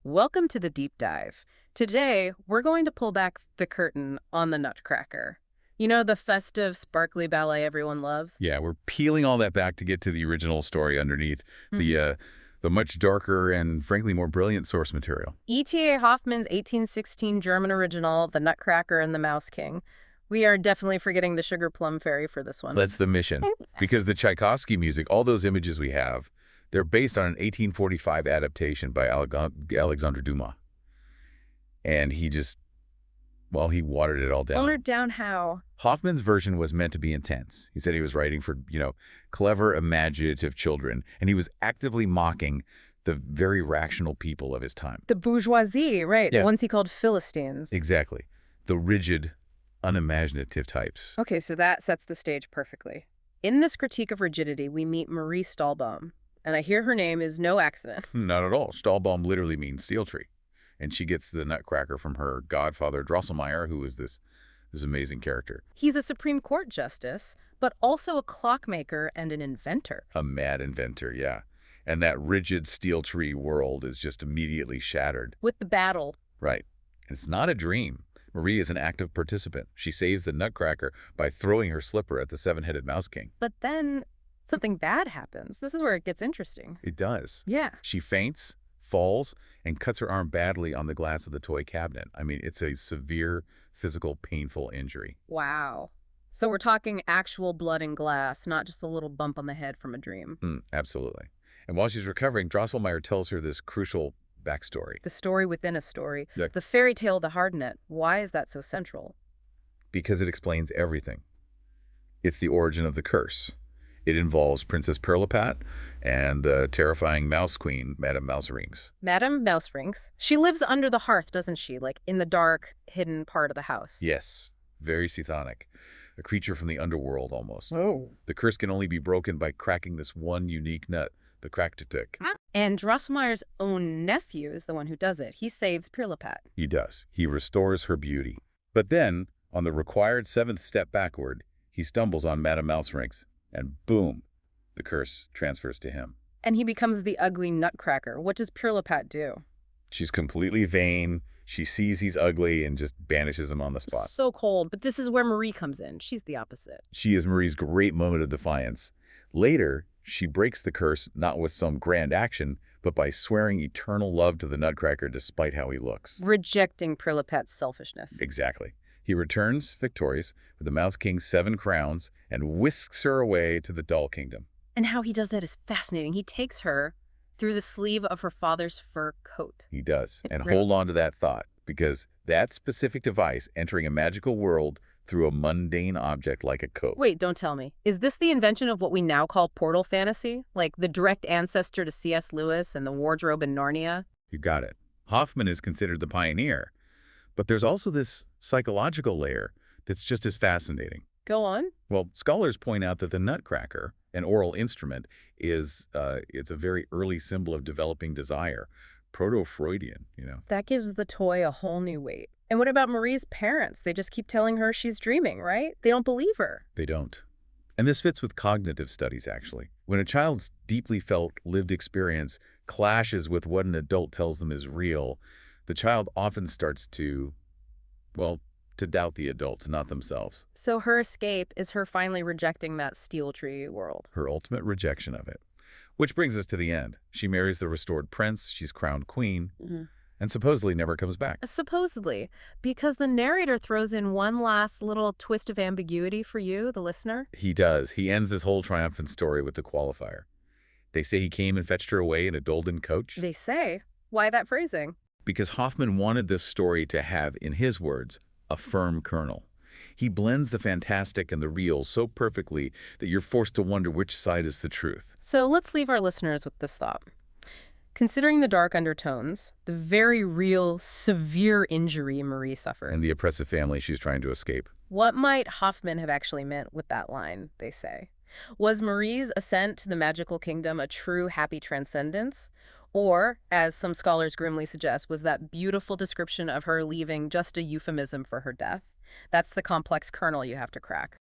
Welcome to the deep dive. Today, we're going to pull back the curtain on the Nutcracker. You know, the festive, sparkly ballet everyone loves? Yeah, we're peeling all that back to get to the original story underneath Mhm. the much darker and frankly more brilliant source material. E.T.A. Hoffmann's 1816 German original, The Nutcracker and the Mouse King. We are definitely forgetting the Sugar Plum Fairy for this one. That's the mission. Because the Tchaikovsky music, all those images we have, they're based on an 1845 adaptation by Alexandre Dumas. And he watered it all down. Watered down how? Hoffman's version was meant to be intense. He said he was writing for, clever, imaginative children, and he was actively mocking the very rational people of his time. The bourgeoisie, right, Yeah. the ones he called Philistines. Exactly. The rigid, unimaginative types. Okay, so that sets the stage perfectly. In this critique of rigidity, we meet Marie Stahlbaum, and I hear her name is no accident. Not at all. Stahlbaum literally means steel tree. And she gets the Nutcracker from her godfather, Drosselmeyer, who is this amazing character. He's a Supreme Court justice, but also a clockmaker and an inventor. A mad inventor, yeah. And that rigid steel tree world is just immediately shattered. With the battle. Right. And it's not a dream. Marie is an active participant. She saves the Nutcracker by throwing her slipper at the seven-headed Mouse King. But then something bad happens. This is where it gets interesting. It does. Yeah. She faints, falls, and cuts her arm badly on the glass of the toy cabinet. I mean, it's a severe, physical, painful injury. Wow. So we're talking actual blood and glass, not just a little bump on the head from a dream. Absolutely. And while she's recovering, Drosselmeyer tells her this crucial backstory. The story within a story. Yeah. The fairy tale of the hardnet. Why is that so central? Because it explains everything. It's the origin of the curse. It involves Princess Pirlipat and the terrifying Mouse Queen, Madame Mouserings. Madame Mouserings. She lives under the hearth, doesn't she? Like in the dark, hidden part of the house. Yes, very chthonic. A creature from the underworld, almost. Oh. The curse can only be broken by cracking this one unique nut, the crack-tick. And Drosselmeyer's own nephew is the one who does it. He saves Pirlipat. He does. He restores her beauty. But then, on the required seventh step backward, he stumbles on Madame Mouserings, and boom, the curse transfers to him. And he becomes the ugly Nutcracker. What does Pirlipat do? She's completely vain. She sees he's ugly and just banishes him on the spot. So cold. But this is where Marie comes in. She's the opposite. She is Marie's great moment of defiance. Later, she breaks the curse not with some grand action, but by swearing eternal love to the Nutcracker despite how he looks. Rejecting Pirlipat's selfishness. Exactly. He returns victorious with the Mouse King's 7 crowns and whisks her away to the Doll Kingdom. And how he does that is fascinating. He takes her through the sleeve of her father's fur coat. He does. And Really? hold on to that thought, because that specific device entering a magical world through a mundane object like a coat. Wait, don't tell me. Is this the invention of what we now call portal fantasy? Like the direct ancestor to C.S. Lewis and the wardrobe in Narnia? You got it. Hoffmann is considered the pioneer. But there's also this psychological layer that's just as fascinating. Go on. Well, scholars point out that the Nutcracker, an oral instrument, it's a very early symbol of developing desire. Proto-Freudian, That gives the toy a whole new weight. And what about Marie's parents? They just keep telling her she's dreaming, right? They don't believe her. They don't. And this fits with cognitive studies, actually. When a child's deeply felt lived experience clashes with what an adult tells them is real, the child often starts to doubt the adults, not themselves. So her escape is her finally rejecting that steel tree world. Her ultimate rejection of it. Which brings us to the end. She marries the restored prince, she's crowned queen, and supposedly never comes back. Supposedly, because the narrator throws in one last little twist of ambiguity for you, the listener. He does. He ends this whole triumphant story with the qualifier. They say he came and fetched her away in a golden coach. They say. Why that phrasing? Because Hoffmann wanted this story to have, in his words, a firm kernel. He blends the fantastic and the real so perfectly that you're forced to wonder which side is the truth. So let's leave our listeners with this thought. Considering the dark undertones, the very real, severe injury Marie suffered, And the oppressive family she's trying to escape. what might Hoffmann have actually meant with that line, they say? Was Marie's ascent to the magical kingdom a true happy transcendence? Or, as some scholars grimly suggest, was that beautiful description of her leaving just a euphemism for her death? That's the complex kernel you have to crack.